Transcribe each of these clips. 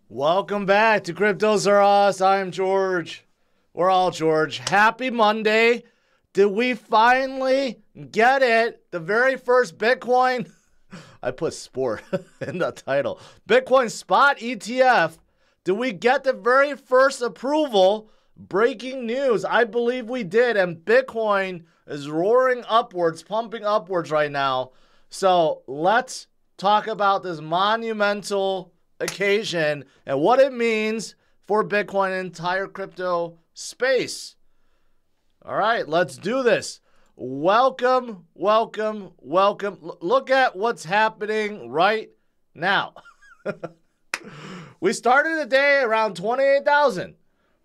Welcome back to CryptosRus. I'm George. We're all George. Happy Monday. Did we finally get it? The very first Bitcoin, I put sport in the title. Bitcoin spot ETF. Did we get the very first approval? Breaking news. I believe we did. And Bitcoin is roaring upwards, pumping upwards right now. So let's talk about this monumental occasion and what it means for Bitcoin and entire crypto space. All right, let's do this. Welcome, welcome, welcome. Look at what's happening right now. We started the day around 28,000.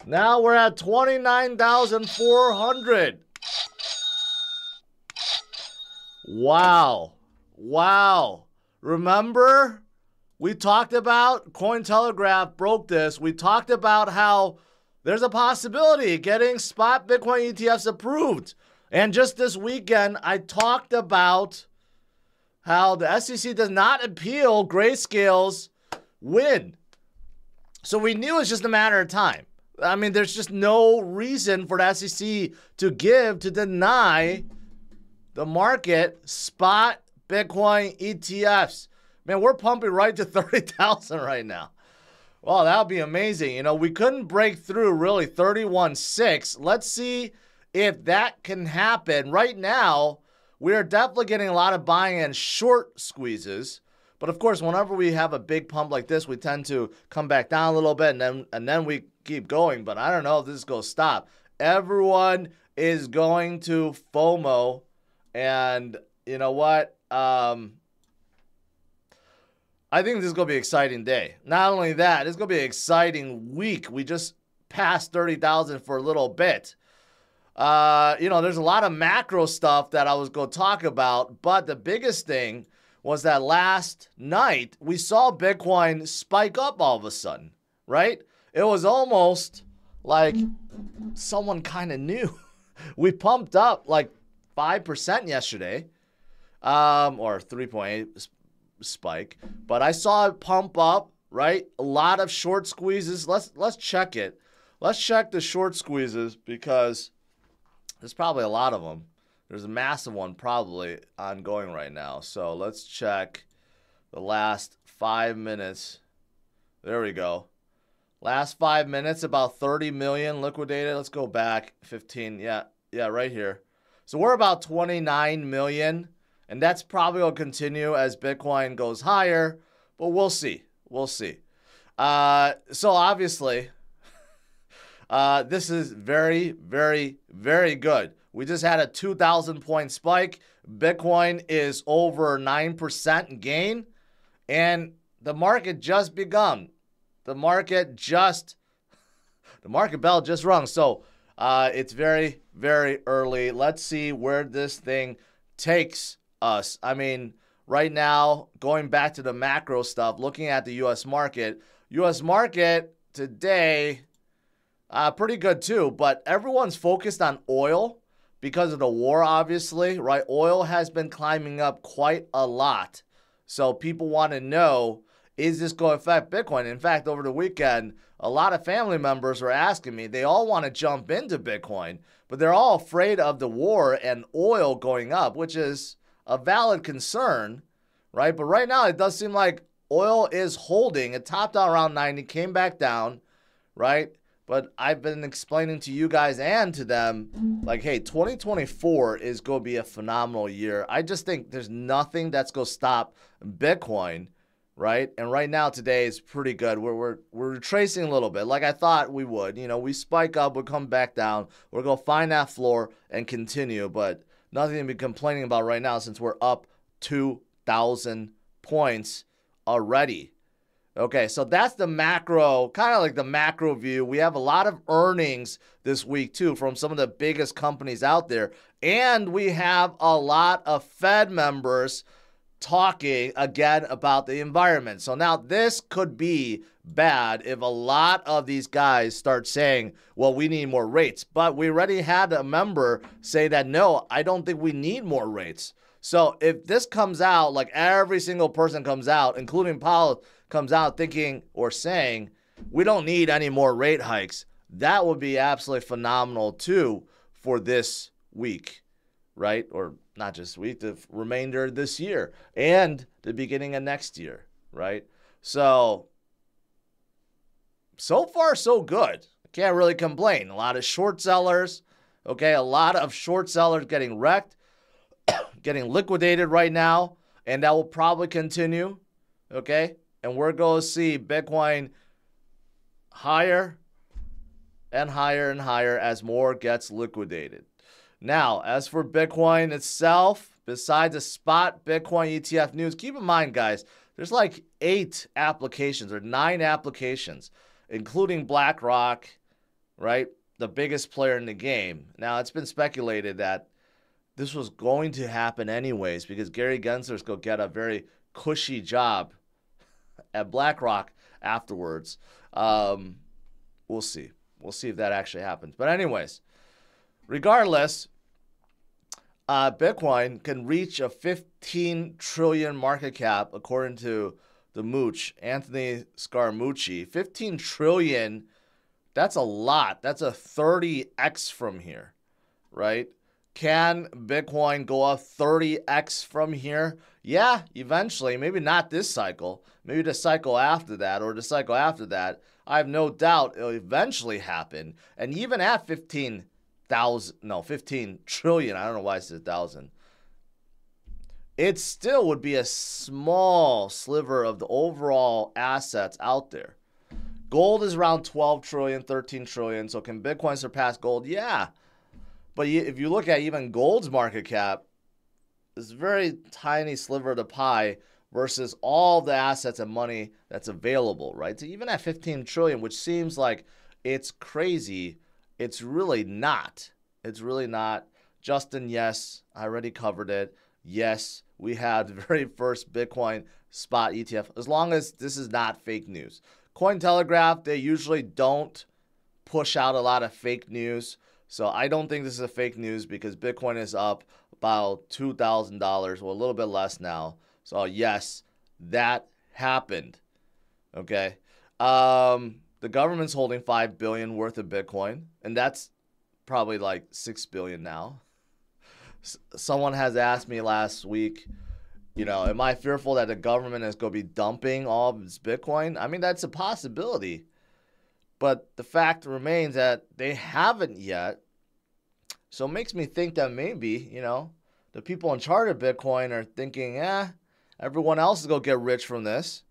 Now we're at 29,400. Wow. Wow. Remember, we talked about, Cointelegraph broke this. We talked about how there's a possibility of getting spot Bitcoin ETFs approved. And just this weekend, I talked about how the SEC does not appeal Grayscale's win. So we knew it's just a matter of time. I mean, there's just no reason for the SEC to deny the market spot Bitcoin ETFs. Man, we're pumping right to 30,000 right now. Well, that would be amazing. You know, we couldn't break through really 31.6. Let's see if that can happen. Right now, we are definitely getting a lot of buying and short squeezes. But of course, whenever we have a big pump like this, we tend to come back down a little bit and then we keep going. But I don't know if this is going to stop. Everyone is going to FOMO. And you know what? I think this is going to be an exciting day. Not only that, it's going to be an exciting week. We just passed 30,000 for a little bit. There's a lot of macro stuff that I was going to talk about, but the biggest thing was that last night we saw Bitcoin spike up all of a sudden, right? It was almost like someone kind of knew. We pumped up like 5% yesterday, or 3.8 spike, but I saw it pump up, right? A lot of short squeezes. Let's check it. Let's check the short squeezes because there's probably a lot of them. There's a massive one probably ongoing right now. So let's check the last 5 minutes. There we go. Last 5 minutes, about 30 million liquidated. Let's go back 15. Yeah, right here. So we're about 29 million. And that's probably going to continue as Bitcoin goes higher, but we'll see. We'll see. So obviously, this is very, very, very good. We just had a 2,000 point spike. Bitcoin is over 9% gain, and the market just begun. The market bell just rung. So it's very, very early. Let's see where this thing takes us. I mean, right now, going back to the macro stuff, looking at the U.S. market today, pretty good too, but everyone's focused on oil because of the war, obviously, right? Oil has been climbing up quite a lot. So people want to know, is this going to affect Bitcoin? In fact, over the weekend, a lot of family members were asking me, they all want to jump into Bitcoin, but they're all afraid of the war and oil going up, which is a valid concern, right? But right now, it does seem like oil is holding. It topped out around 90, came back down, right? But I've been explaining to you guys and to them, like, hey, 2024 is going to be a phenomenal year. I just think there's nothing that's going to stop Bitcoin, right? And right now, today is pretty good. We're retracing a little bit like I thought we would. You know, we spike up, we'll come back down. We're going to find that floor and continue, but nothing to be complaining about right now since we're up 2,000 points already. Okay, so that's the macro, kind of like the macro view. We have a lot of earnings this week too from some of the biggest companies out there. And we have a lot of Fed members talking again about the environment. So now this could be bad if a lot of these guys start saying, well, we need more rates. But we already had a member say that, no, I don't think we need more rates. So if this comes out, like every single person comes out, including Powell, comes out thinking or saying, we don't need any more rate hikes, that would be absolutely phenomenal too for this week, right? Or not just week, the remainder of this year and the beginning of next year, right? So far, so good. I can't really complain. A lot of short sellers, okay? A lot of short sellers getting wrecked, getting liquidated right now, and that will probably continue, okay? And we're going to see Bitcoin higher and higher and higher as more gets liquidated. Now, as for Bitcoin itself, besides the spot Bitcoin ETF news, keep in mind, guys, there's like 8 applications or 9 applications, including BlackRock, right? The biggest player in the game. Now, it's been speculated that this was going to happen anyways because Gary Gensler's going to get a very cushy job at BlackRock afterwards. We'll see. We'll see if that actually happens. But anyways, regardless, Bitcoin can reach a 15 trillion market cap according to the Mooch, Anthony Scaramucci. 15 trillion, that's a lot. That's a 30x from here, right? Can Bitcoin go up 30x from here? Yeah, eventually. Maybe not this cycle. Maybe the cycle after that or the cycle after that. I have no doubt it'll eventually happen. And even at 15 trillion, I don't know why I said 1,000. It still would be a small sliver of the overall assets out there. Gold is around 12 trillion, 13 trillion. So can Bitcoin surpass gold? Yeah. But if you look at even gold's market cap, it's a very tiny sliver of the pie versus all the assets and money that's available, right? So even at 15 trillion, which seems like it's crazy, it's really not. It's really not. Justin, yes, I already covered it. Yes, we had the very first Bitcoin spot ETF, as long as this is not fake news. Cointelegraph, they usually don't push out a lot of fake news. So I don't think this is a fake news because Bitcoin is up about $2,000 or a little bit less now. So yes, that happened. Okay. The government's holding $5 billion worth of Bitcoin, and that's probably like $6 billion now. Someone has asked me last week, am I fearful that the government is going to be dumping all of its Bitcoin? I mean, that's a possibility. But the fact remains that they haven't yet. So it makes me think that maybe, the people in charge of Bitcoin are thinking, everyone else is going to get rich from this.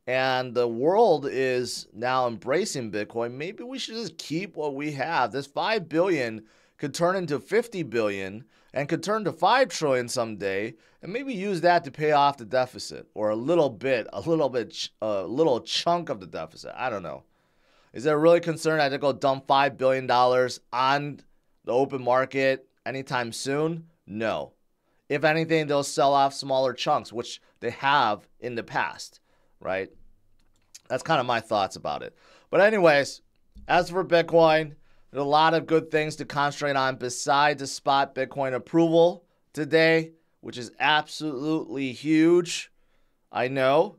And the world is now embracing Bitcoin. Maybe we should just keep what we have. This $5 billion could turn into $50 billion and could turn to $5 trillion someday. And maybe use that to pay off the deficit or a little chunk of the deficit. I don't know. Is there really concern that they're going to dump $5 billion on the open market anytime soon? No. If anything, they'll sell off smaller chunks, which they have in the past, right? That's kind of my thoughts about it. But anyways, as for Bitcoin, there's a lot of good things to concentrate on besides the spot Bitcoin approval today, which is absolutely huge. I know.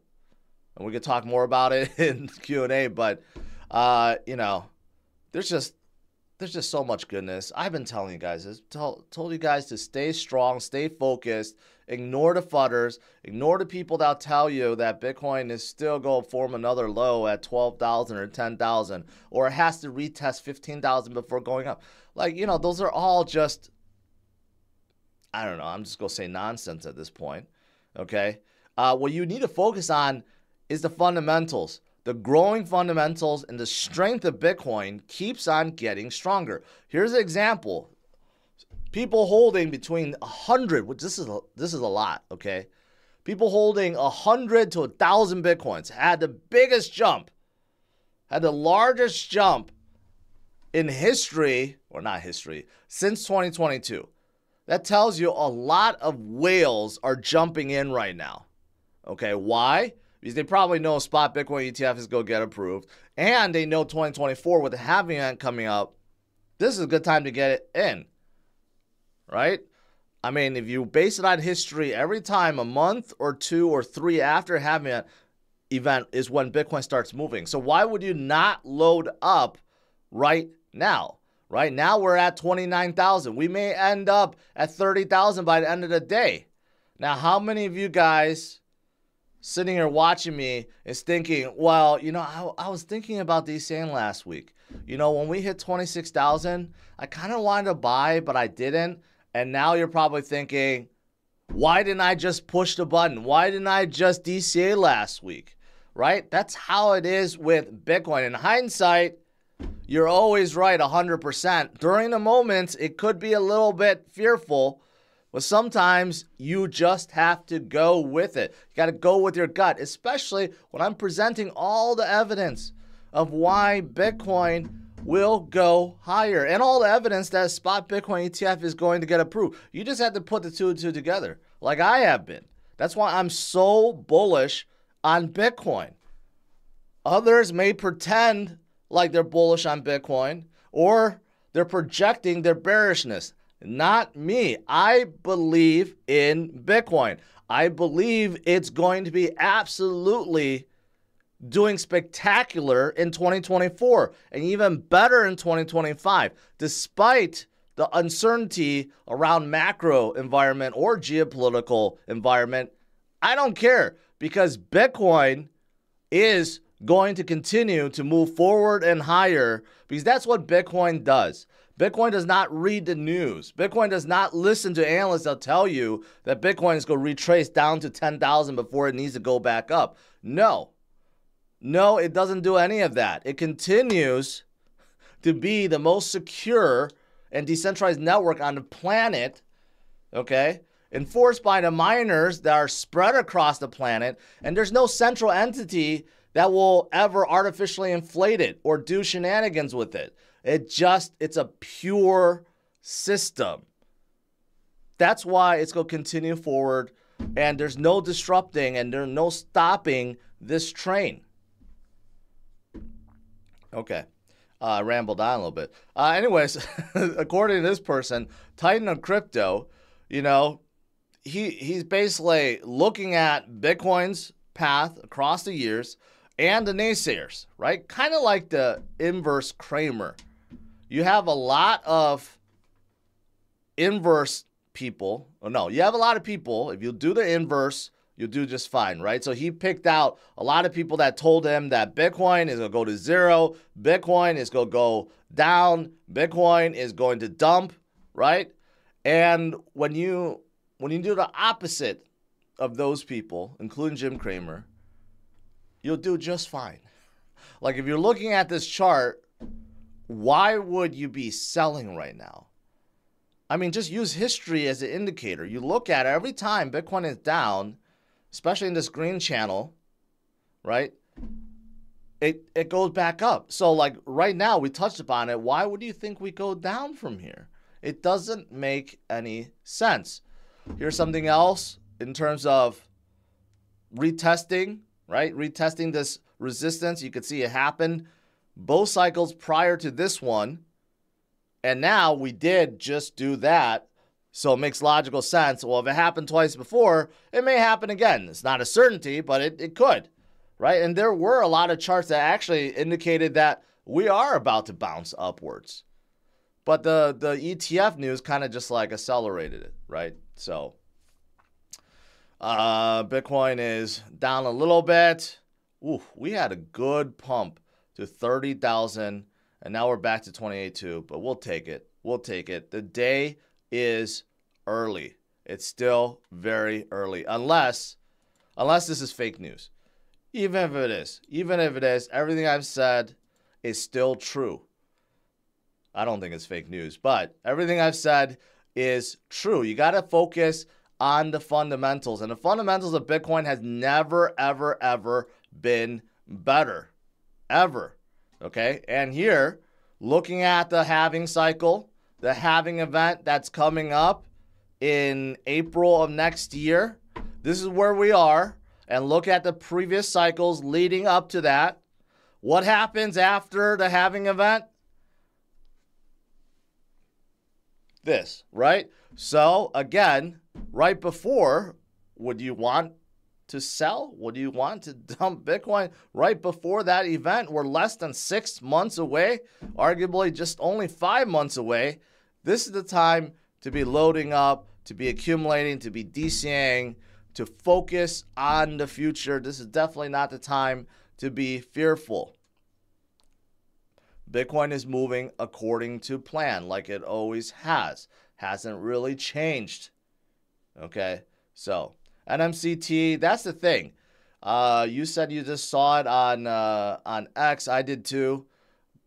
And we could talk more about it in Q&A, but there's just so much goodness. I've been telling you guys this, told you guys to stay strong, stay focused, ignore the fudders, ignore the people that tell you that Bitcoin is still going to form another low at 12,000 or 10,000, or it has to retest 15,000 before going up. Those are all just, I don't know, I'm just going to say nonsense at this point, okay? What you need to focus on is the fundamentals. The growing fundamentals and the strength of Bitcoin keeps on getting stronger. Here's an example. People holding between 100, which this is a lot, okay? People holding 100 to 1,000 Bitcoins had the biggest jump, had the largest jump in history, or not history, since 2022. That tells you a lot of whales are jumping in right now. Okay, why? Because they probably know spot Bitcoin ETF is going to get approved. And they know 2024 with the halving event coming up, this is a good time to get it in. Right? I mean, if you base it on history, every time a month or 2 or 3 after having an event is when Bitcoin starts moving. So why would you not load up right now? Right now we're at 29,000. We may end up at 30,000 by the end of the day. Now, how many of you guys sitting here watching me is thinking, well, you know, I was thinking about DCAing last week. You know, when we hit 26,000, I kind of wanted to buy, but I didn't. And now you're probably thinking, why didn't I just push the button? Why didn't I just DCA last week? Right? That's how it is with Bitcoin. In hindsight, you're always right 100%. During the moments, it could be a little bit fearful, but sometimes you just have to go with it. You got to go with your gut, especially when I'm presenting all the evidence of why Bitcoin will go higher and all the evidence that spot Bitcoin ETF is going to get approved. You just have to put the two and two together like I have been. That's why I'm so bullish on Bitcoin. Others may pretend like they're bullish on Bitcoin or they're projecting their bearishness. Not me. I believe in Bitcoin. I believe it's going to be absolutely doing spectacular in 2024 and even better in 2025, despite the uncertainty around macro environment or geopolitical environment. I don't care because Bitcoin is going to continue to move forward and higher because that's what Bitcoin does. Bitcoin does not read the news. Bitcoin does not listen to analysts that tell you that Bitcoin is going to retrace down to 10,000 before it needs to go back up. No, it doesn't do any of that. It continues to be the most secure and decentralized network on the planet, okay? Enforced by the miners that are spread across the planet, and there's no central entity that will ever artificially inflate it or do shenanigans with it. It's a pure system. That's why it's going to continue forward, and there's no disrupting and there's no stopping this train. Okay, I rambled on a little bit. Anyways, according to this person, Titan of Crypto, you know, he's basically looking at Bitcoin's path across the years and the naysayers, right? Kind of like the inverse Kramer. You have a lot of inverse people. Oh, no, you have a lot of people. If you do the inverse, you'll do just fine, right? So he picked out a lot of people that told him that Bitcoin is going to go to zero, Bitcoin is going to go down, Bitcoin is going to dump, right? And when you do the opposite of those people, including Jim Cramer, you'll do just fine. Like if you're looking at this chart, why would you be selling right now? I mean, just use history as an indicator. You look at it every time Bitcoin is down, especially in this green channel, right? It goes back up. So like right now, we touched upon it. Why would you think we go down from here? It doesn't make any sense. Here's something else in terms of retesting, right? Retesting this resistance. You could see it happen both cycles prior to this one. And now we did just do that. So it makes logical sense. Well, if it happened twice before, it may happen again. It's not a certainty, but it could, right? And there were a lot of charts that actually indicated that we are about to bounce upwards. But the ETF news kind of just like accelerated it, right? So Bitcoin is down a little bit. Ooh, we had a good pump to 30,000, and now we're back to 28.2, but we'll take it. We'll take it. The day is early. It's still very early, unless this is fake news. Even if it is, everything I've said is still true. I don't think it's fake news, but everything I've said is true. You got to focus on the fundamentals, and the fundamentals of Bitcoin has never, ever, ever been better, ever. Okay, and here, looking at the halving cycle, the halving event that's coming up in April of next year, this is where we are. And look at the previous cycles leading up to that. What happens after the halving event? this, right? So again, right before, would you want to sell? Would you want to dump Bitcoin right before that event? We're less than 6 months away, arguably just only 5 months away. This is the time to be loading up, to be accumulating, to be DCAing, to focus on the future. This is definitely not the time to be fearful. Bitcoin is moving according to plan, like it always has. Hasn't really changed. Okay, so NMCT, that's the thing. You said you just saw it on X. I did too.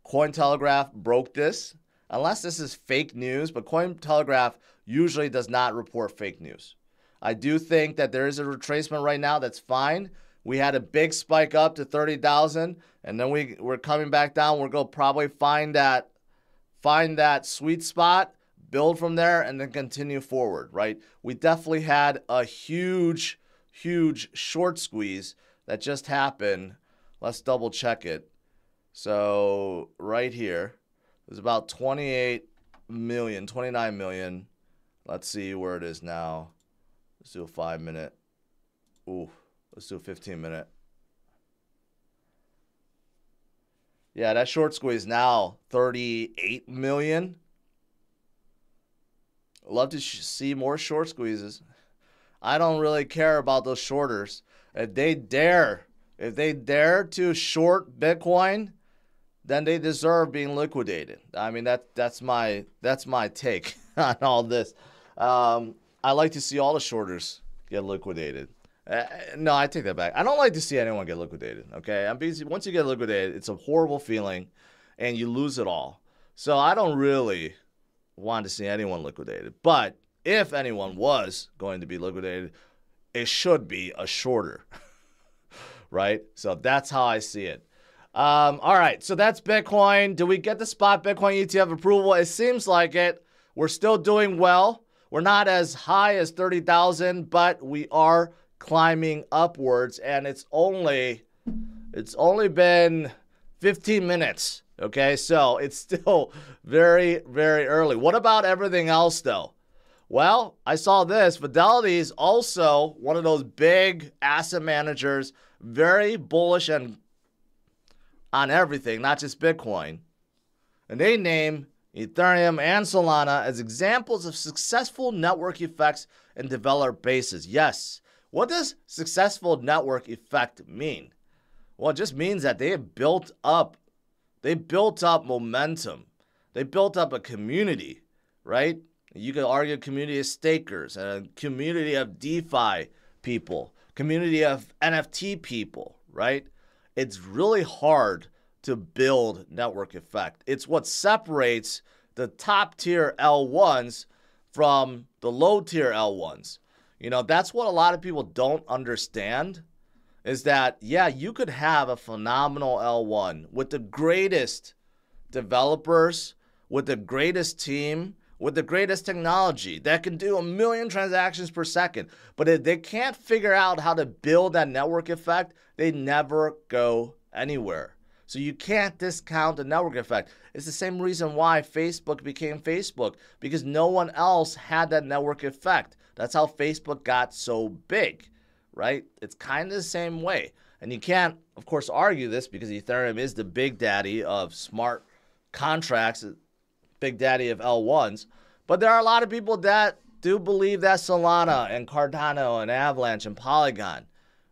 Cointelegraph broke this. Unless this is fake news, but Cointelegraph usually does not report fake news. I do think that there is a retracement right now. That's fine. We had a big spike up to 30,000, and then we're coming back down. We're going to probably find that sweet spot, build from there, and then continue forward, right? We definitely had a huge short squeeze that just happened. Let's double check it. So right here, there's about 28 million, 29 million. Let's see where it is now. Let's do a 5 minute. Ooh, let's do a 15 minute. Yeah, that short squeeze now 38 million. Love to see more short squeezes. I don't really care about those shorters. If they dare to short Bitcoin, then they deserve being liquidated. I mean, that's my take on all this. I like to see all the shorters get liquidated. No, I take that back. I don't like to see anyone get liquidated, okay? Once you get liquidated, it's a horrible feeling, and you lose it all. So I don't really want to see anyone liquidated. But if anyone was going to be liquidated, it should be a shorter, right? So that's how I see it. All right, so that's Bitcoin. Do we get the spot Bitcoin ETF approval? It seems like it. We're still doing well. We're not as high as 30,000, but we are climbing upwards, and it's only been 15 minutes. Okay, so it's still very, very early. What about everything else, though? Well, I saw this. Fidelity is also one of those big asset managers, very bullish on everything, not just Bitcoin. And they name Ethereum and Solana as examples of successful network effects and developer bases. Yes. What does successful network effect mean? Well, it just means that they have built up momentum. They built up a community, right? You could argue a community of stakers, a community of DeFi people, community of NFT people, right? It's really hard to build network effect. It's what separates the top tier L1s from the low tier L1s. You know, that's what a lot of people don't understand is that, yeah, you could have a phenomenal L1 with the greatest developers, with the greatest team, with the greatest technology that can do 1 million transactions per second. But if they can't figure out how to build that network effect, they never go anywhere. So you can't discount the network effect. It's the same reason why Facebook became Facebook, because no one else had that network effect. That's how Facebook got so big, right? It's kind of the same way. And you can't, of course, argue this because Ethereum is the big daddy of smart contracts, big daddy of L1s. But there are a lot of people that do believe that Solana and Cardano and Avalanche and Polygon,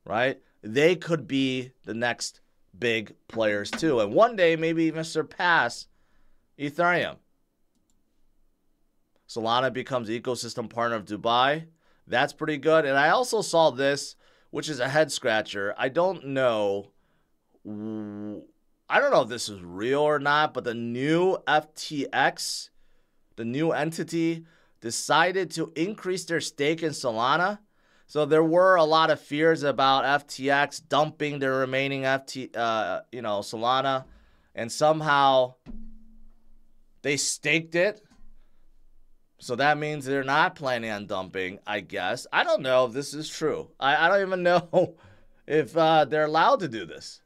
right? They could be the next big players too. And one day maybe even surpass Ethereum. Solana becomes ecosystem partner of Dubai. That's pretty good. And I also saw this, which is a head scratcher. I don't know if this is real or not, but the new FTX, the new entity, decided to increase their stake in Solana. So there were a lot of fears about FTX dumping their remaining Solana, and somehow they staked it. So that means they're not planning on dumping, I guess. I don't know if this is true. I don't even know if they're allowed to do this.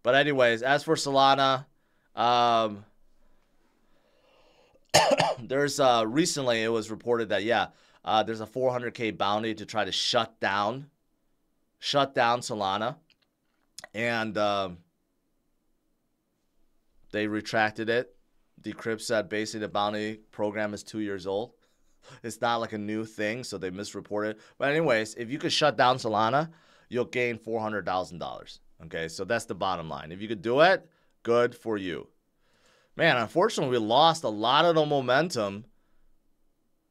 But anyways, as for Solana, There's recently it was reported that there's a 400K bounty to try to shut down Solana, and they retracted it. Decrypt said basically the bounty program is 2 years old. It's not like a new thing, so they misreported. But anyways, if you could shut down Solana, you'll gain $400,000. Okay, so that's the bottom line. If you could do it, good for you. Man, unfortunately, we lost a lot of the momentum.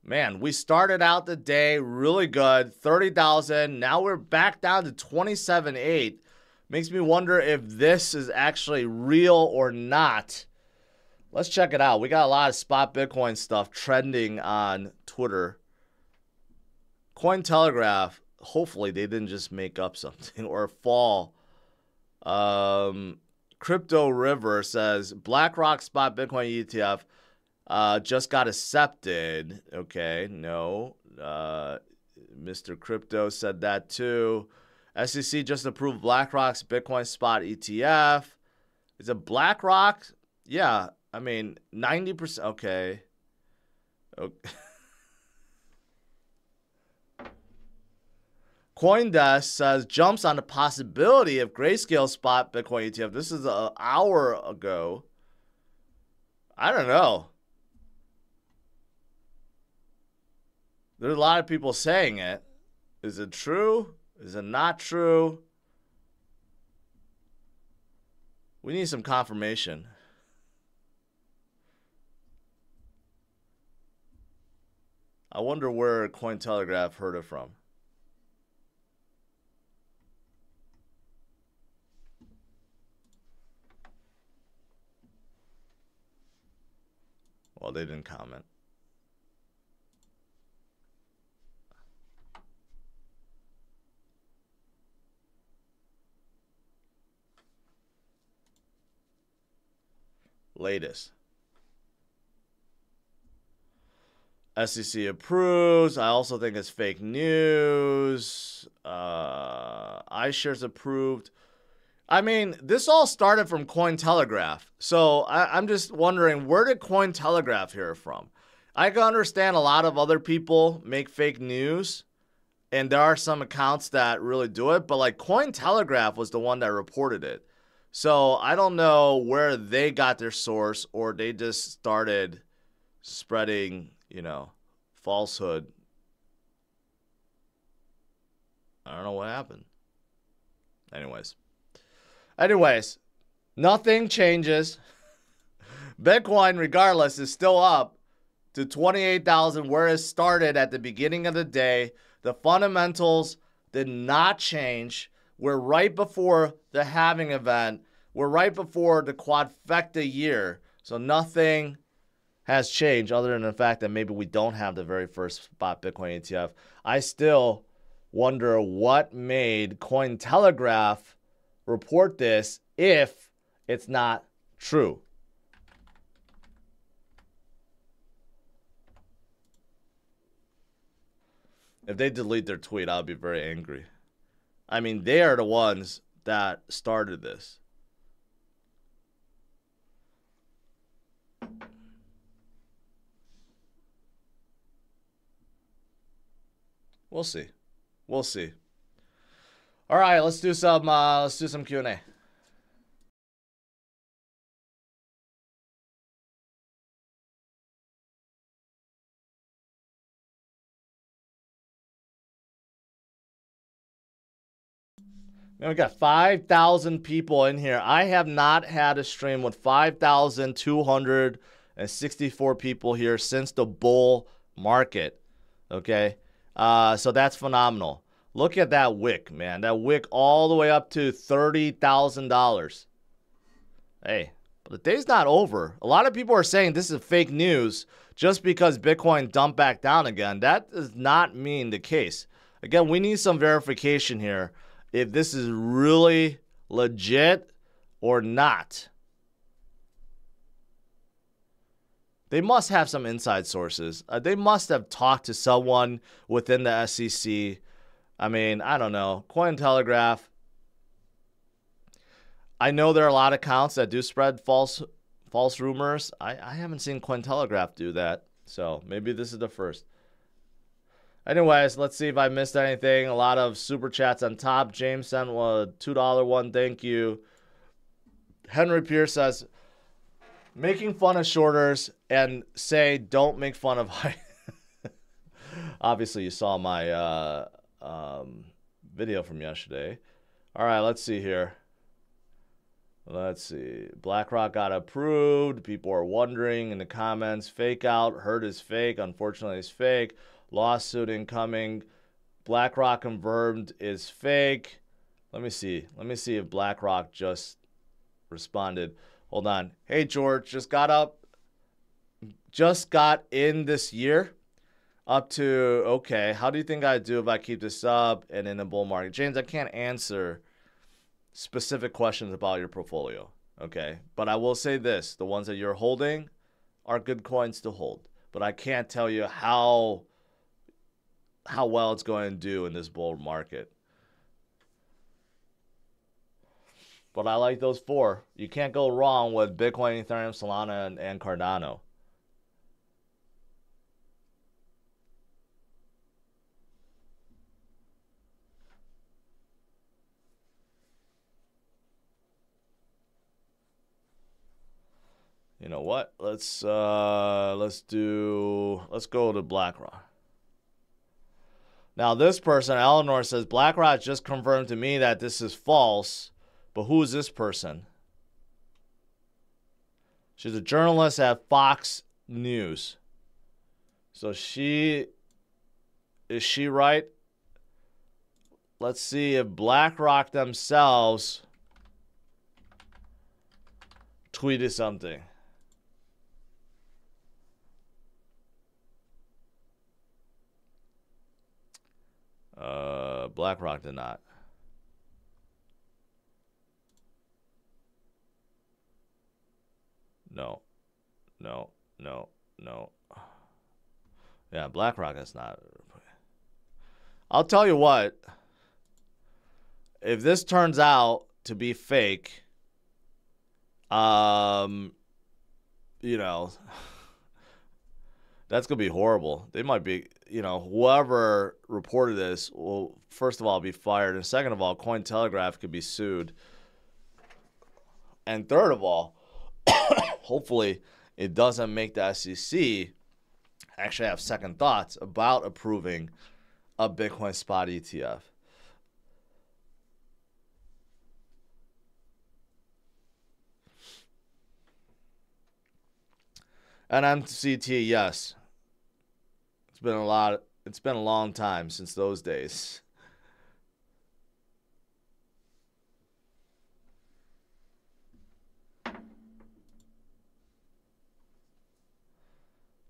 Man, we started out the day really good, 30,000. Now we're back down to 27.8. Makes me wonder if this is actually real or not. Let's check it out. We got a lot of spot Bitcoin stuff trending on Twitter. Cointelegraph, hopefully they didn't just make up something or fall. Crypto River says BlackRock spot Bitcoin ETF just got accepted. Okay, no. Mr. Crypto said that too. SEC just approved BlackRock's Bitcoin spot ETF. Is it BlackRock? Yeah, I mean 90%. Okay. CoinDesk says jumps on the possibility of Grayscale spot Bitcoin ETF. This is an hour ago. I don't know. There's a lot of people saying it. Is it true? Is it not true? We need some confirmation. I wonder where Cointelegraph heard it from. Well, they didn't comment. Latest. SEC approves. I also think it's fake news. iShares approved. I mean, this all started from Cointelegraph. So I'm just wondering, where did Cointelegraph hear it from? I can understand a lot of other people make fake news, and there are some accounts that really do it, but like Cointelegraph was the one that reported it. So I don't know where they got their source, or they just started spreading, you know, falsehood. I don't know what happened. Anyways, nothing changes. Bitcoin, regardless, is still up to 28,000 where it started at the beginning of the day. The fundamentals did not change. We're right before the halving event. We're right before the quadfecta year. So nothing has changed other than the fact that maybe we don't have the very first spot Bitcoin ETF. I still wonder what made Cointelegraph report this if it's not true. If they delete their tweet, I'll be very angry. I mean, they are the ones that started this. We'll see. We'll see. All right, let's do some Q&A. Man, we got 5,000 people in here. I have not had a stream with 5,264 people here since the bull market. Okay, so that's phenomenal. Look at that wick, man. That wick all the way up to $30,000. Hey, but the day's not over. A lot of people are saying this is fake news just because Bitcoin dumped back down again. That does not mean the case. Again, we need some verification here if this is really legit or not. They must have some inside sources. They must have talked to someone within the SEC. I mean, I don't know. Cointelegraph. I know there are a lot of accounts that do spread false False rumors. I haven't seen Cointelegraph do that. So maybe this is the first. Anyways, let's see if I missed anything. A lot of super chats on top. James sent a $2 one. Thank you. Henry Pierce says, making fun of shorters and say don't make fun of high. Obviously, you saw my video from yesterday. All right, let's see here. Let's see. BlackRock got approved. People are wondering in the comments. Fake out. Heard is fake. Unfortunately, it's fake. Lawsuit incoming. BlackRock confirmed is fake. Let me see. Let me see if BlackRock just responded. Hold on. Hey, George, just got in this year up to, okay, how do you think I'd do if I keep this up and in a bull market? James, I can't answer specific questions about your portfolio, okay? But I will say this. The ones that you're holding are good coins to hold. But I can't tell you how well it's going to do in this bull market. But I like those four. You can't go wrong with Bitcoin, Ethereum, Solana, and Cardano. You know what? Let's go to BlackRock. Now this person, Eleanor, says BlackRock just confirmed to me that this is false. But who is this person? She's a journalist at Fox News. So is she right? Let's see if BlackRock themselves tweeted something. BlackRock did not. No. Yeah, BlackRock is not. I'll tell you what. If this turns out to be fake, you know, that's going to be horrible. They might be, whoever reported this will, first of all, be fired. And second of all, Cointelegraph could be sued. And third of all, hopefully it doesn't make the SEC actually have second thoughts about approving a Bitcoin spot ETF. And MCT, yes. It's been a long time since those days.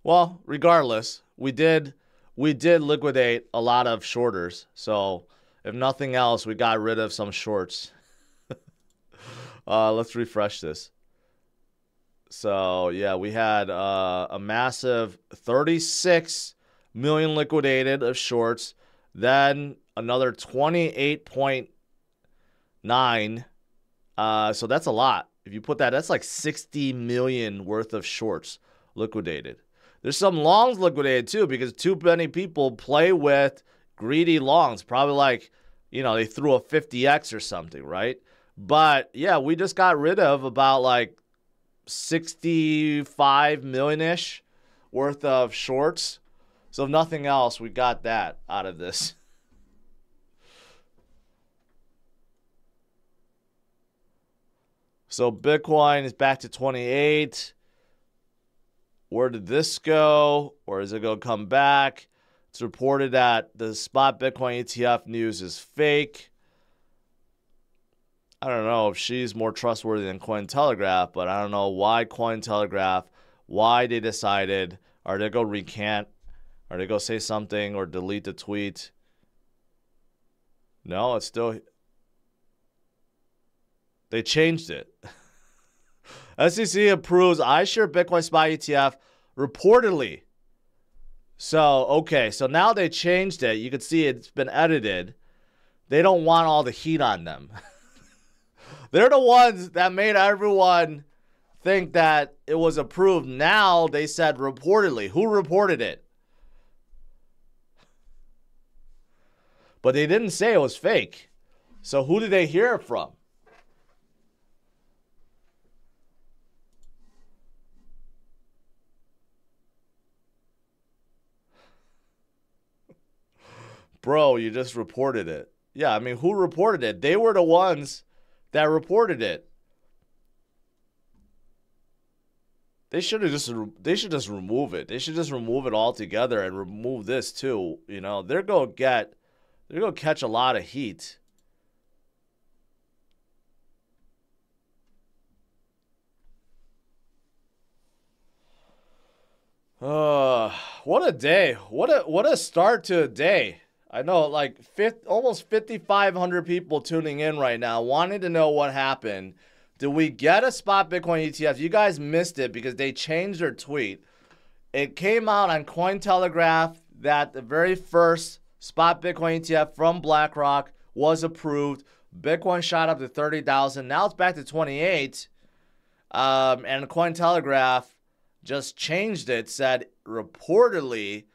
Well, regardless, we did liquidate a lot of shorters. So, if nothing else, we got rid of some shorts. Let's refresh this. So, yeah, we had a massive 36 million liquidated of shorts, then another 28.9. So that's a lot. If you put that's like 60 million worth of shorts liquidated. There's some longs liquidated too because too many people play with greedy longs. Probably like, they threw a 50x or something, right? But yeah, we just got rid of about like 65 million-ish worth of shorts. So if nothing else, we got that out of this. So Bitcoin is back to 28. Where did this go? Or is it going to come back? It's reported that the spot Bitcoin ETF news is fake. I don't know if she's more trustworthy than Cointelegraph, but I don't know why Cointelegraph, why they decided, are they going to recant? Are they going to say something or delete the tweet? No, it's still... They changed it. SEC approves iShares Bitcoin Spot ETF reportedly. So, okay. So now they changed it. You can see it's been edited. They don't want all the heat on them. They're the ones that made everyone think that it was approved. Now they said reportedly. Who reported it? But they didn't say it was fake. So who did they hear it from? Bro, you just reported it. Yeah, I mean, who reported it? They were the ones that reported it. They should just remove it. They should just remove it altogether and remove this too. You know, they're gonna catch a lot of heat. What a day. What a start to a day. I know, like almost 5,500 people tuning in right now, wanting to know what happened. Did we get a spot Bitcoin ETF? You guys missed it because they changed their tweet. It came out on Cointelegraph that the very first spot Bitcoin ETF from BlackRock was approved. Bitcoin shot up to 30,000. Now it's back to 28. And Cointelegraph just changed it, said reportedly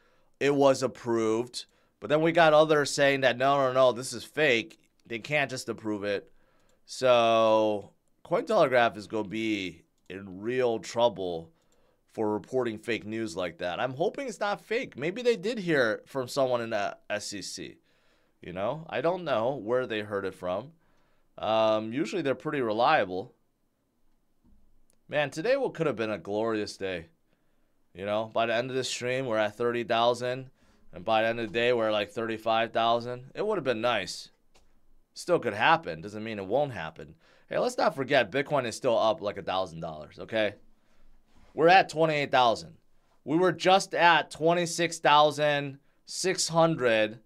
it was approved. But then we got others saying that no, this is fake. They can't just approve it. So Cointelegraph is going to be in real trouble for reporting fake news like that. I'm hoping it's not fake. Maybe they did hear from someone in the SEC. You know, I don't know where they heard it from. Usually they're pretty reliable. Man, today could have been a glorious day. You know, by the end of the stream, we're at 30,000. And by the end of the day, we're like 35,000. It would have been nice. Still could happen. Doesn't mean it won't happen. Hey, let's not forget, Bitcoin is still up like $1,000, okay? We're at 28,000. We were just at 26,600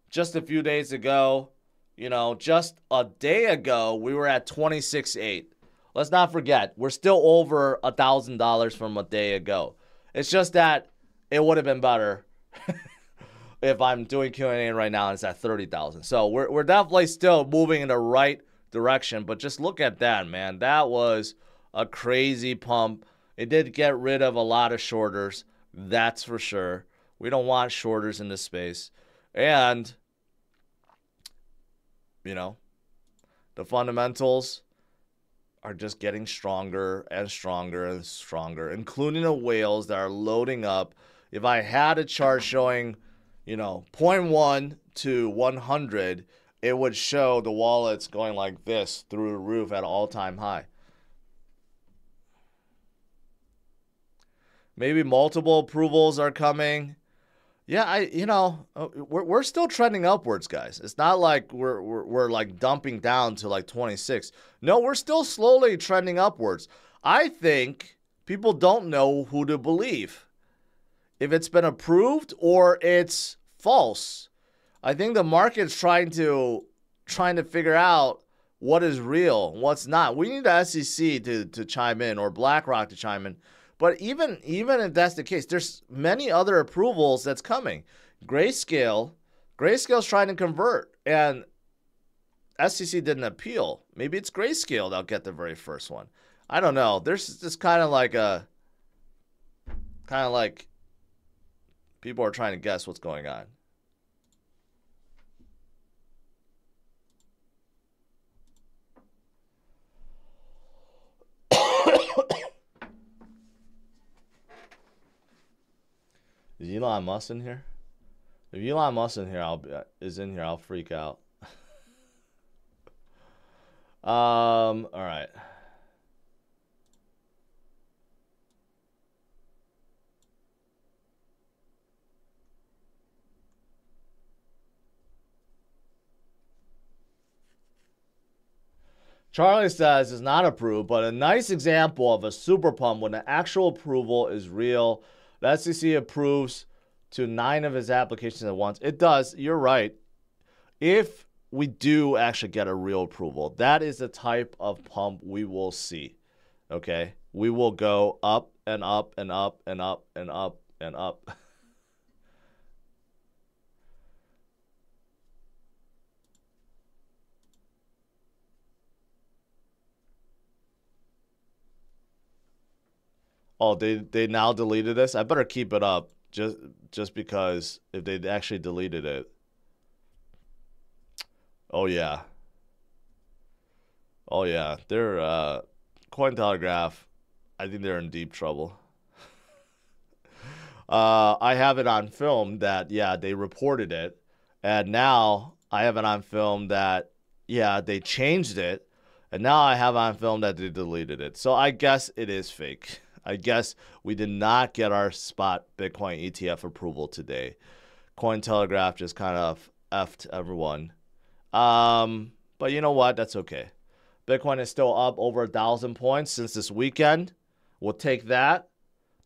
just a few days ago. You know, just a day ago, we were at 26.8. Let's not forget, we're still over $1,000 from a day ago. It's just that it would have been better if I'm doing Q&A right now and it's at 30,000. So we're definitely still moving in the right direction. But just look at that, man. That was a crazy pump. It did get rid of a lot of shorters. That's for sure. We don't want shorters in this space. And, you know, the fundamentals are just getting stronger and stronger and stronger, including the whales that are loading up. If I had a chart showing, you know, 0.1 to 100, it would show the wallets going like this through the roof at an all-time high. Maybe multiple approvals are coming. Yeah, we're still trending upwards, guys. It's not like we're like dumping down to like 26. No, we're still slowly trending upwards. I think people don't know who to believe. If it's been approved or it's false. I think the market's trying to figure out what is real and what's not. We need the SEC to chime in or BlackRock to chime in. But even if that's the case, there's many other approvals that's coming. Grayscale's trying to convert, and SEC didn't appeal. Maybe it's Grayscale that'll get the very first one. I don't know. There's just kind of like people are trying to guess what's going on. Is Elon Musk in here? If Elon Musk is in here, I'll freak out. All right. Charlie says it's not approved, but a nice example of a super pump when the actual approval is real. The SEC approves to 9 of his applications at once. It does. You're right. If we do actually get a real approval, that is the type of pump we will see. Okay? We will go up and up and up and up and up and up. Oh, they now deleted this? I better keep it up just because if they actually deleted it. Oh yeah. Oh yeah. They're Cointelegraph, I think they're in deep trouble. I have it on film that yeah, they reported it. And now I have it on film that yeah, they changed it. And now I have on film that they deleted it. So I guess it is fake. I guess we did not get our spot Bitcoin ETF approval today. Cointelegraph just kind of effed everyone. But you know what? That's okay. Bitcoin is still up over 1,000 points since this weekend. We'll take that.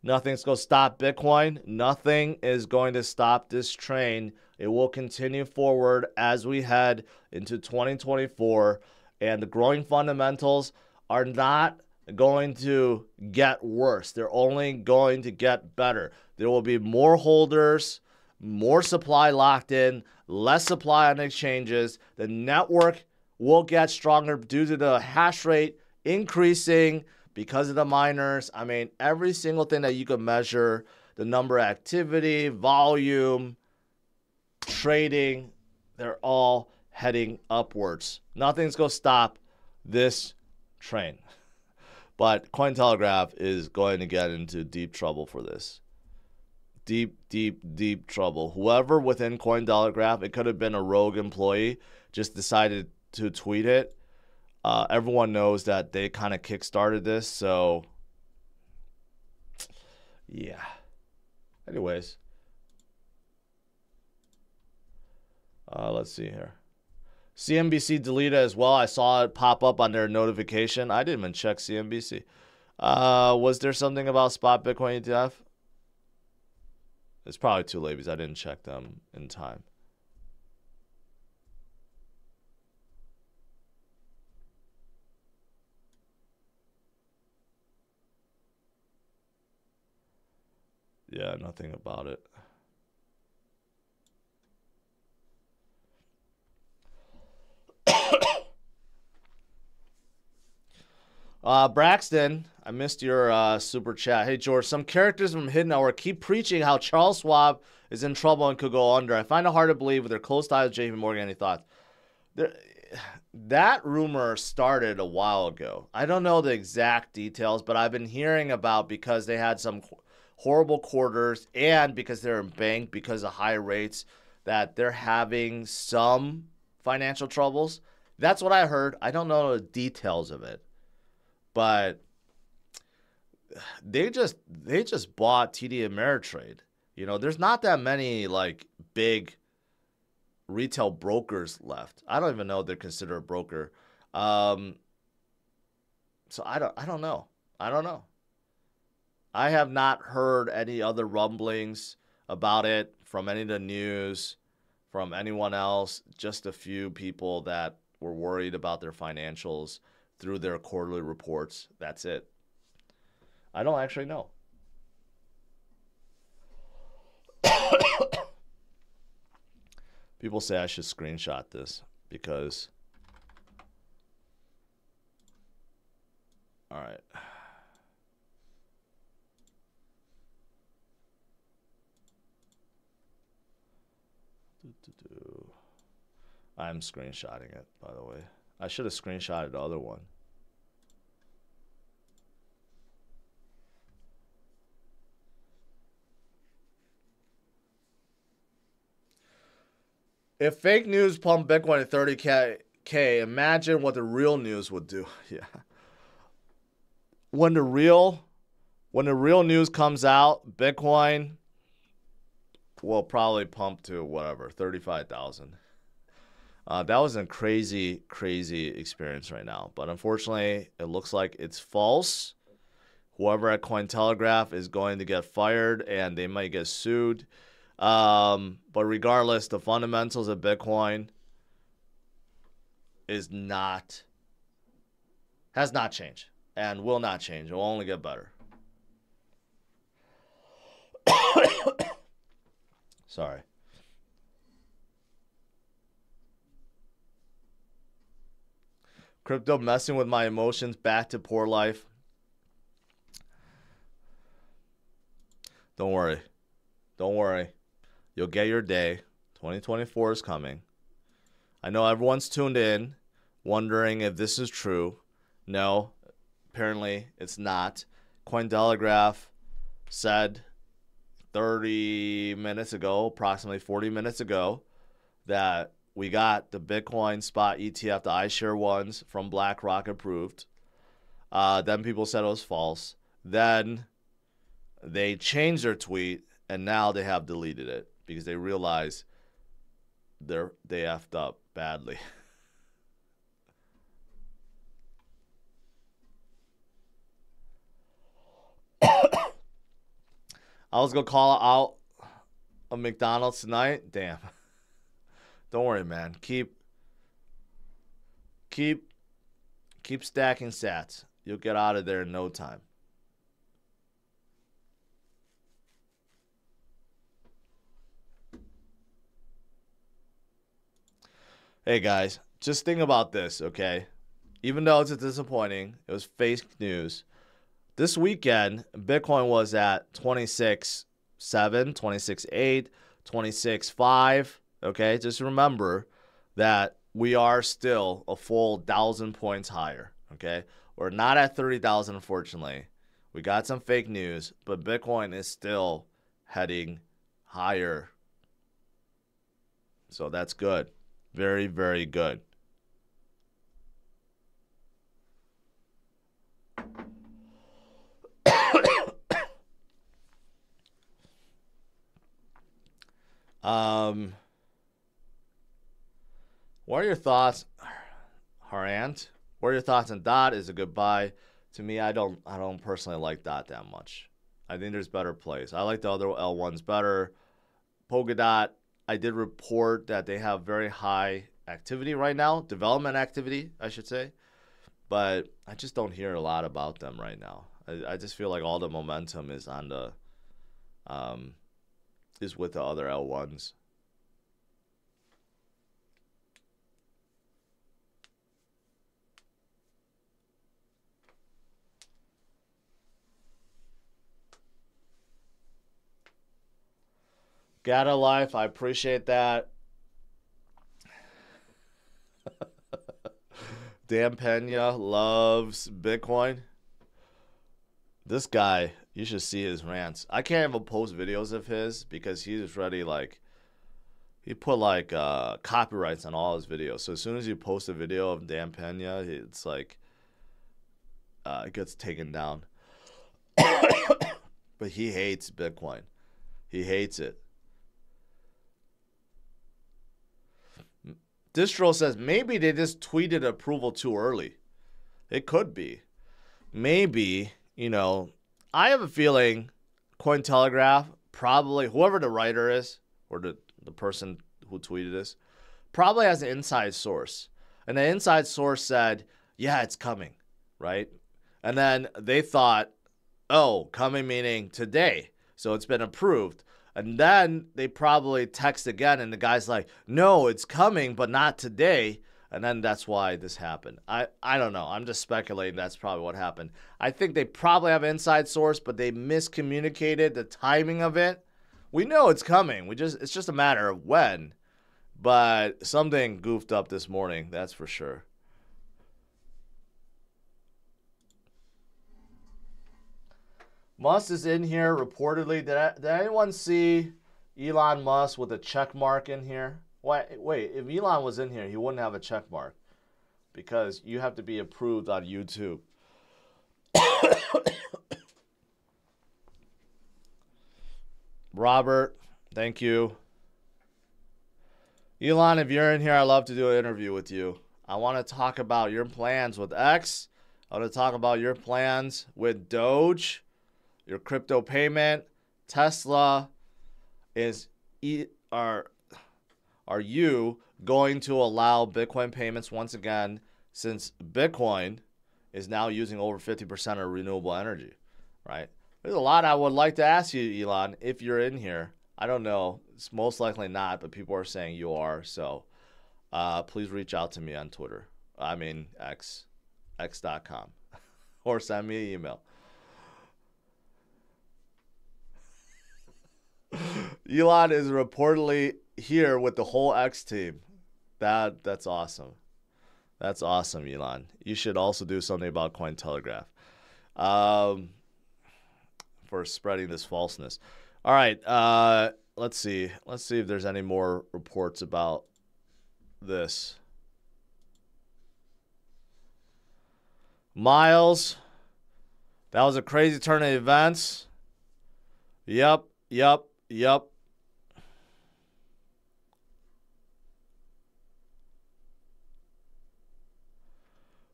Nothing's going to stop Bitcoin. Nothing is going to stop this train. It will continue forward as we head into 2024. And the growing fundamentals are not going to get worse. They're only going to get better. There will be more holders, more supply locked in, less supply on exchanges. The network will get stronger due to the hash rate increasing because of the miners. I mean, every single thing that you can measure, the number of activity, volume, trading, they're all heading upwards. Nothing's going to stop this train. But Cointelegraph is going to get into deep trouble for this. Deep, deep, deep trouble. Whoever within Cointelegraph, it could have been a rogue employee, just decided to tweet it. Everyone knows that they kind of kickstarted this, so yeah. Anyways, let's see here. CNBC deleted as well. I saw it pop up on their notification. I didn't even check CNBC. Was there something about spot Bitcoin ETF? It's probably too late because I didn't check them in time. Yeah, nothing about it. Braxton, I missed your super chat. Hey, George, some characters from Hidden Hour keep preaching how Charles Schwab is in trouble and could go under. I find it hard to believe with their close ties with JP Morgan. Any thoughts? That rumor started a while ago. I don't know the exact details, but I've been hearing about because they had some horrible quarters and because they're in bank because of high rates that they're having some financial troubles. That's what I heard. I don't know the details of it. But they just bought TD Ameritrade. You know, there's not that many like big retail brokers left. I don't even know if they're considered a broker. So I don't know. I don't know. I have not heard any other rumblings about it from any of the news, from anyone else. Just a few people that were worried about their financials through their quarterly reports. That's it. I don't actually know. People say I should screenshot this because... All right. I'm screenshotting it, by the way. I should have screenshotted the other one. If fake news pumped Bitcoin to 30K, imagine what the real news would do. Yeah. When the real news comes out, Bitcoin will probably pump to whatever, 35,000. That was a crazy, crazy experience right now. But unfortunately, it looks like it's false. Whoever at Cointelegraph is going to get fired and they might get sued. But regardless, the fundamentals of Bitcoin has not changed and will not change. It will only get better. Sorry. Crypto messing with my emotions, back to poor life. Don't worry. Don't worry. You'll get your day. 2024 is coming. I know everyone's tuned in, wondering if this is true. No, apparently it's not. Cointelegraph said 30 minutes ago, approximately 40 minutes ago, that we got the Bitcoin spot ETF, the iShare ones from BlackRock approved. Then people said it was false. Then they changed their tweet, and now they have deleted it because they realize they effed up badly. I was going to call out a McDonald's tonight. Damn. Don't worry, man. Keep stacking sats. You'll get out of there in no time. Hey, guys. Just think about this, okay? Even though it's disappointing, it was fake news. This weekend, Bitcoin was at 26.7, 26.8, 26.5. Okay, just remember that we are still a full 1,000 points higher. Okay, we're not at 30,000, unfortunately. We got some fake news, but Bitcoin is still heading higher. So that's good. Very, very good. What are your thoughts, Harant? What are your thoughts on DOT? Is a good buy? To me, I don't personally like DOT that much. I think there's better plays. I like the other L1s better. Polkadot, I did report that they have very high activity right now, development activity, I should say. But I just don't hear a lot about them right now. I just feel like all the momentum is on the is with the other L1s. Gata Life, I appreciate that. Dan Pena loves Bitcoin. This guy, you should see his rants. I can't even post videos of his because he's ready, like, he put like copyrights on all his videos. So as soon as you post a video of Dan Pena, it's like it gets taken down. But he hates Bitcoin. He hates it. Distro says maybe they just tweeted approval too early. It could be. Maybe, you know, I have a feeling Cointelegraph, probably whoever the writer is or the person who tweeted this, probably has an inside source. And the inside source said, yeah, it's coming, right? And then they thought, oh, coming meaning today. So it's been approved. And then they probably text again, and the guy's like, no, it's coming, but not today. And then that's why this happened. I don't know. I'm just speculating that's probably what happened. I think they probably have an inside source, but they miscommunicated the timing of it. We know it's coming. It's just a matter of when. But something goofed up this morning, that's for sure. Musk is in here reportedly. Did anyone see Elon Musk with a check mark in here? Wait, if Elon was in here, he wouldn't have a check mark because you have to be approved on YouTube. Robert, thank you. Elon, if you're in here, I'd love to do an interview with you. I want to talk about your plans with X. I want to talk about your plans with Doge. Your crypto payment, Tesla, are you going to allow Bitcoin payments once again, since Bitcoin is now using over 50% of renewable energy, right? There's a lot I would like to ask you, Elon, if you're in here. I don't know. It's most likely not, but people are saying you are. So please reach out to me on Twitter. I mean, x.com, or send me an email. Elon is reportedly here with the whole X team. That's awesome. That's awesome, Elon. You should also do something about Cointelegraph for spreading this falseness. All right, let's see. Let's see if there's any more reports about this. Miles, that was a crazy turn of events. Yep.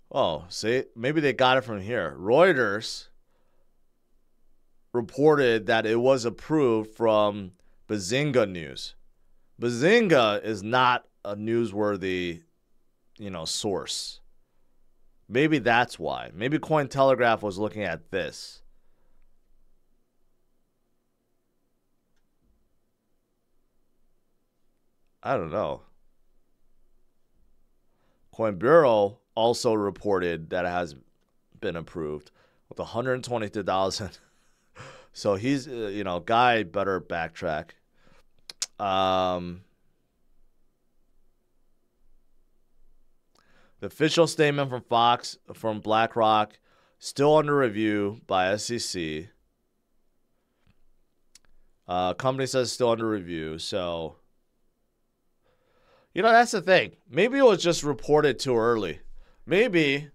Oh, see, maybe they got it from here. Reuters reported that it was approved from Bazinga News. Bazinga is not a newsworthy, source. Maybe that's why. Maybe Cointelegraph was looking at this. I don't know. Coin Bureau also reported that it has been approved with 122,000. So he's, guy better backtrack. The official statement from BlackRock, still under review by SEC. Company says still under review. So, that's the thing. Maybe it was just reported too early. Maybe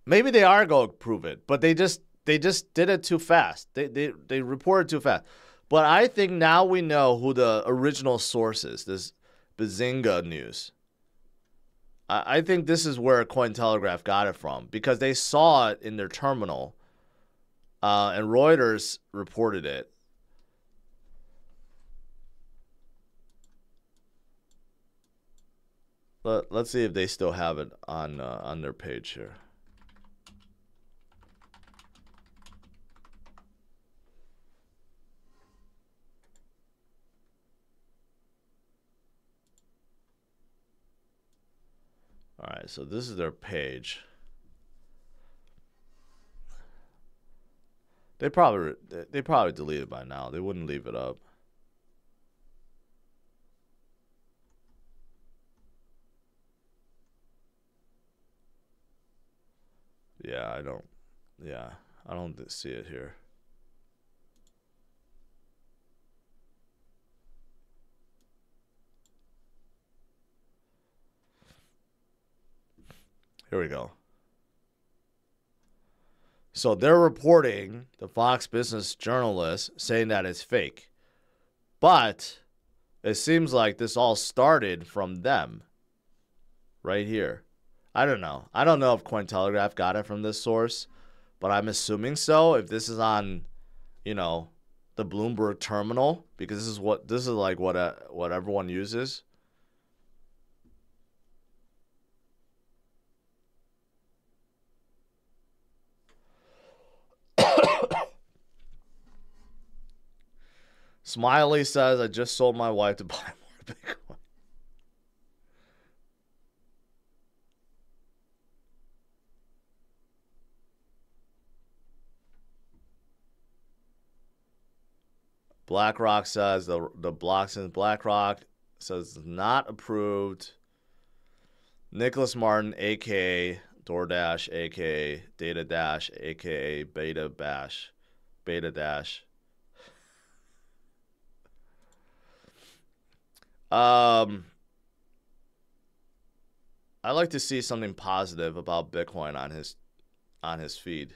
they are going to prove it, but they just did it too fast. They reported too fast. But I think now we know who the original source is. This Bazinga News. I think this is where Cointelegraph got it from because they saw it in their terminal, and Reuters reported it. Let's see if they still have it on their page here. All right, so this is their page. They probably deleted it by now. They wouldn't leave it up. Yeah, I don't see it here. Here we go. So they're reporting, the Fox Business journalist, saying that it's fake. But it seems like this all started from them. Right here. I don't know. I don't know if Cointelegraph got it from this source, but I'm assuming so. If this is on, the Bloomberg terminal, because this is like what everyone uses. Smiley says, I just sold my wife to buy more Bitcoin. BlackRock says the blocks in BlackRock says not approved. Nicholas Martin, aka DoorDash, aka Data Dash, aka Beta Dash. I like to see something positive about Bitcoin on his feed.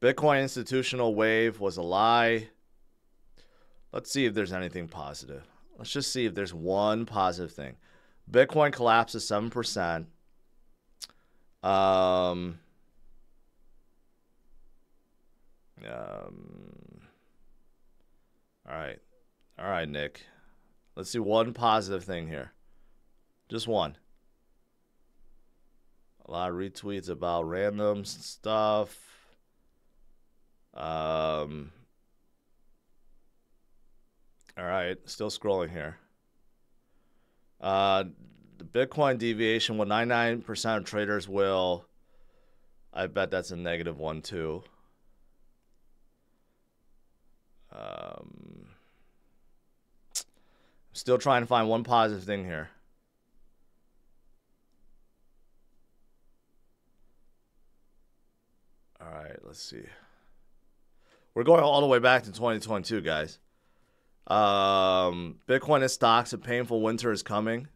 Bitcoin institutional wave was a lie. Let's see if there's anything positive. Let's just see if there's one positive thing. Bitcoin collapses 7%. All right, Nick. Let's see one positive thing here. Just one. A lot of retweets about random stuff. All right, still scrolling here. The Bitcoin deviation, what 99% of traders will. I bet that's a -1 too. Still trying to find one positive thing here. All right, let's see. We're going all the way back to 2022, guys. Bitcoin and stocks, a painful winter is coming.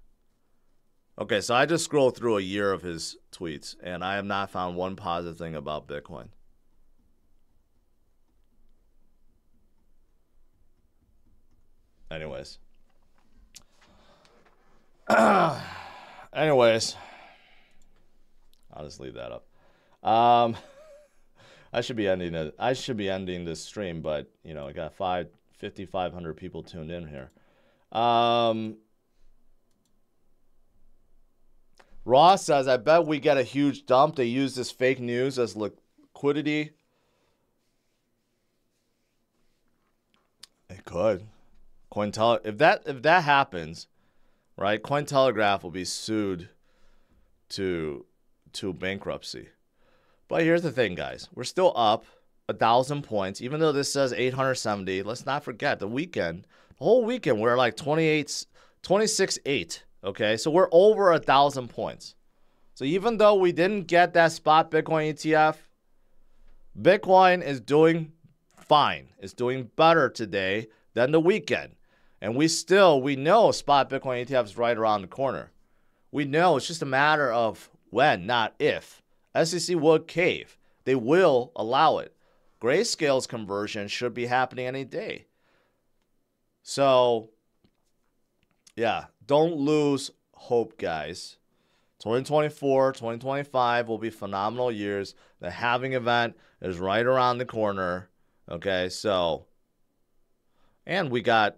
Okay, so I just scrolled through a year of his tweets, and I have not found one positive thing about Bitcoin. Anyways. Anyways. I'll just leave that up. I should be ending it. I should be ending this stream, but you know, I got 5,500 people tuned in here. Ross says, I bet we get a huge dump. They use this fake news as liquidity. It could. If that happens, right? Cointelegraph will be sued to bankruptcy. But here's the thing, guys. We're still up 1,000 points, even though this says 870. Let's not forget the weekend. The whole weekend, we're like 26.8. Okay, so we're over 1,000 points. So even though we didn't get that spot Bitcoin ETF, Bitcoin is doing fine. It's doing better today than the weekend. And we know spot Bitcoin ETF is right around the corner. We know it's just a matter of when, not if. SEC will cave. They will allow it. Grayscale's conversion should be happening any day. So, yeah, don't lose hope, guys. 2024, 2025 will be phenomenal years. The halving event is right around the corner. Okay, so, and we got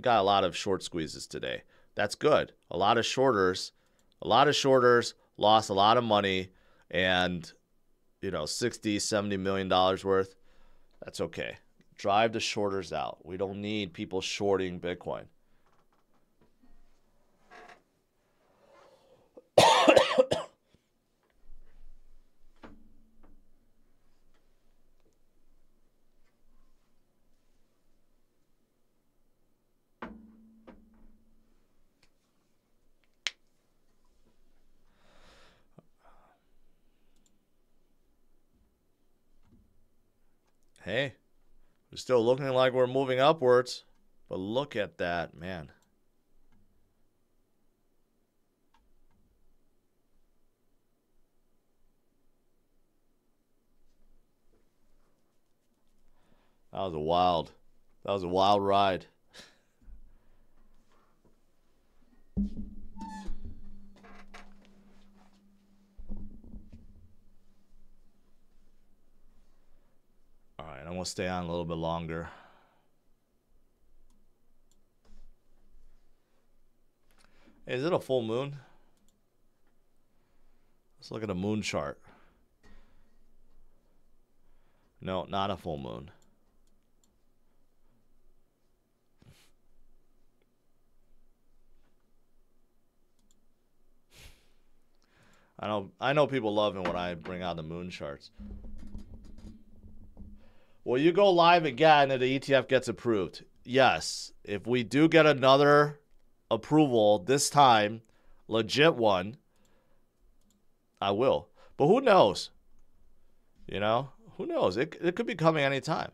a lot of short squeezes today. That's good. A lot of shorters lost a lot of money, and you know, $60-70 million worth. That's okay. Drive the shorters out. We don't need people shorting Bitcoin. Hey, we're still looking like we're moving upwards, but look at that, man. That was a wild ride. All right, I'm going to stay on a little bit longer. Hey, is it a full moon? Let's look at a moon chart. No, not a full moon. I know people love it when I bring out the moon charts. Will you go live again if the ETF gets approved? Yes. If we do get another approval, this time, legit one, I will. But who knows? You know? Who knows? It could be coming anytime.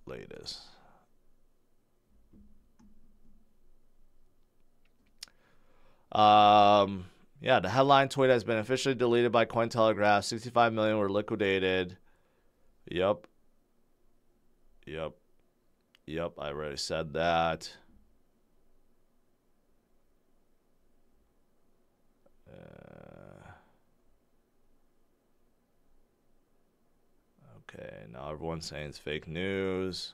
Latest. Yeah, the headline tweet has been officially deleted by Cointelegraph. 65 million were liquidated. Yep. I already said that. Okay, now everyone's saying it's fake news.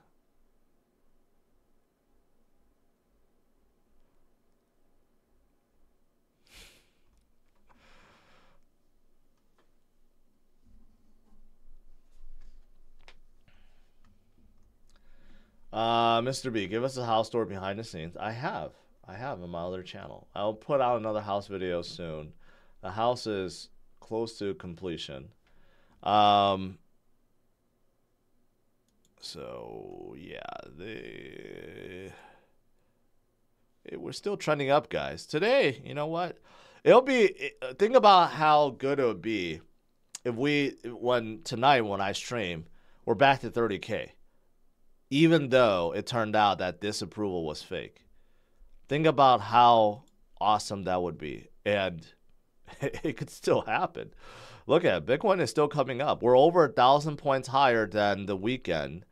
Mr. B, give us a house tour behind the scenes. I have on my other channel. I'll put out another house video soon. The house is close to completion. So yeah, we're still trending up, guys. Today, you know what? It'll be, think about how good it would be if tonight when I stream, we're back to 30K. Even though it turned out that this approval was fake. Think about how awesome that would be. And it could still happen. Look at it. Bitcoin is still coming up. We're over 1,000 points higher than the weekend.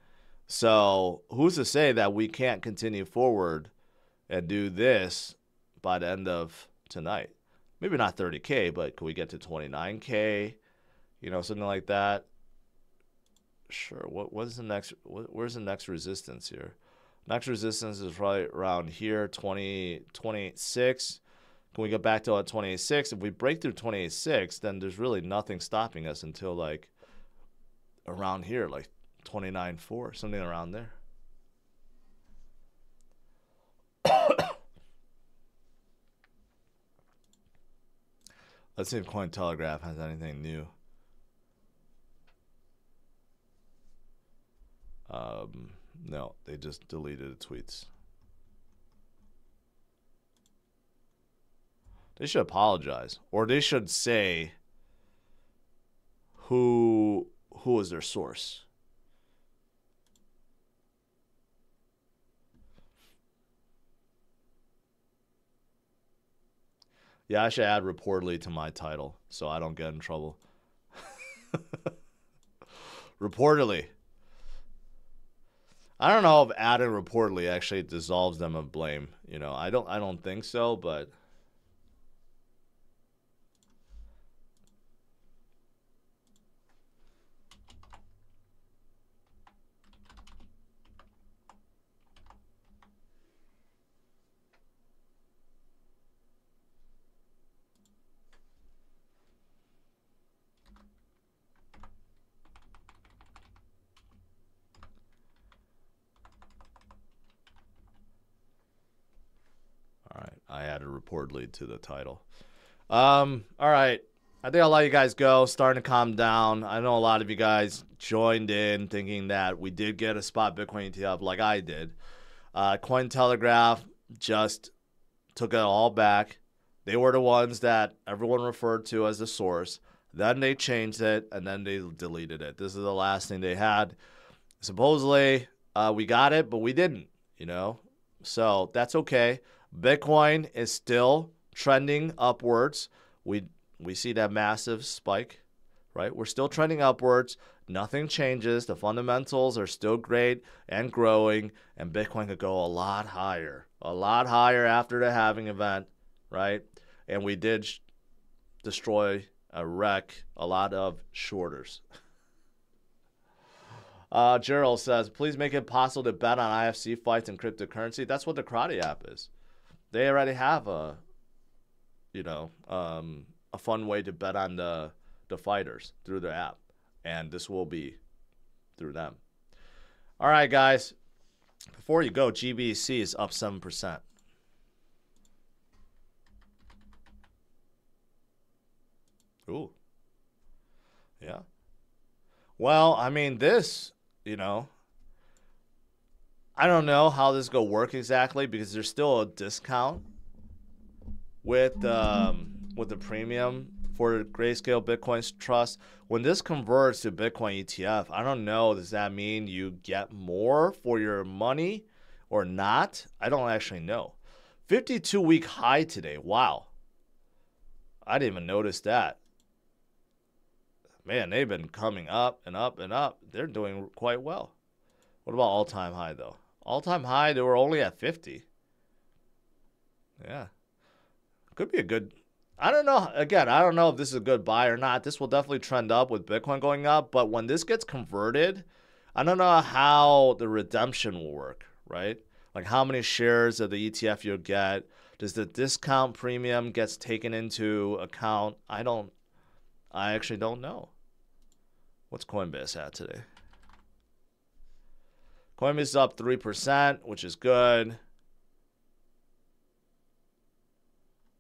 So who's to say that we can't continue forward and do this by the end of tonight? Maybe not 30K, but can we get to 29K? You know, something like that. Sure. Where's the next resistance here? Next resistance is right around here, 26. Can we get back to 26? If we break through 26, then there's really nothing stopping us until like around here, like 29.4, something around there. Let's see if Cointelegraph has anything new. No, they just deleted the tweets. They should apologize, or they should say who is their source. Yeah, I should add reportedly to my title so I don't get in trouble. Reportedly. I don't know if adding reportedly actually dissolves them of blame. You know, I don't think so, but I added reportedly to the title. All right. I think I'll let you guys go. Starting to calm down. I know a lot of you guys joined in thinking that we did get a spot Bitcoin ETF like I did. Cointelegraph just took it all back. They were the ones that everyone referred to as the source. Then they changed it, and then they deleted it. This is the last thing they had. Supposedly, we got it, but we didn't, you know? So that's okay. Bitcoin is still trending upwards. We see that massive spike, right? We're still trending upwards. Nothing changes. The fundamentals are still great and growing, and Bitcoin could go a lot higher after the halving event, right? And we did destroy, wreck a lot of shorters. Gerald says, please make it possible to bet on IFC fights and cryptocurrency. That's what the Karate app is. They already have a fun way to bet on the fighters through their app. And this will be through them. All right, guys. Before you go, GBC is up 7%. Ooh. Yeah. Well, I mean, this, you know, I don't know how this is going to work exactly because there's still a discount with the premium for Grayscale Bitcoin Trust. When this converts to Bitcoin ETF, I don't know, does that mean you get more for your money or not? I don't actually know. 52-week high today. Wow. I didn't even notice that. Man, they've been coming up and up and up. They're doing quite well. What about all-time high, though? All-time high, they were only at 50. Yeah. Could be a good... I don't know. Again, I don't know if this is a good buy or not. This will definitely trend up with Bitcoin going up. But when this gets converted, I don't know how the redemption will work, right? Like how many shares of the ETF you'll get. Does the discount premium gets taken into account? I actually don't know. What's Coinbase at today? Coinbase is up 3%, which is good.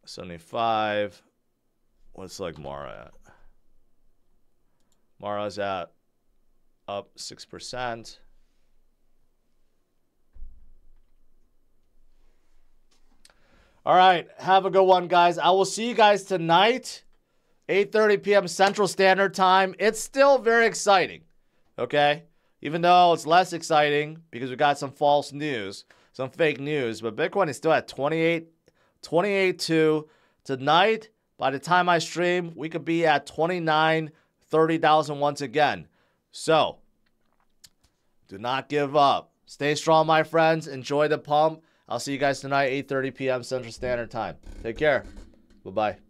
75. What's like Mara at? Mara's at up 6%. All right. Have a good one, guys. I will see you guys tonight, 8:30 p.m. Central Standard Time. It's still very exciting, okay? Even though it's less exciting because we got some false news, some fake news, but Bitcoin is still at 28.2. Tonight, by the time I stream, we could be at 29, 30,000 once again. So, do not give up. Stay strong, my friends. Enjoy the pump. I'll see you guys tonight, 8:30 p.m. Central Standard Time. Take care. Bye-bye.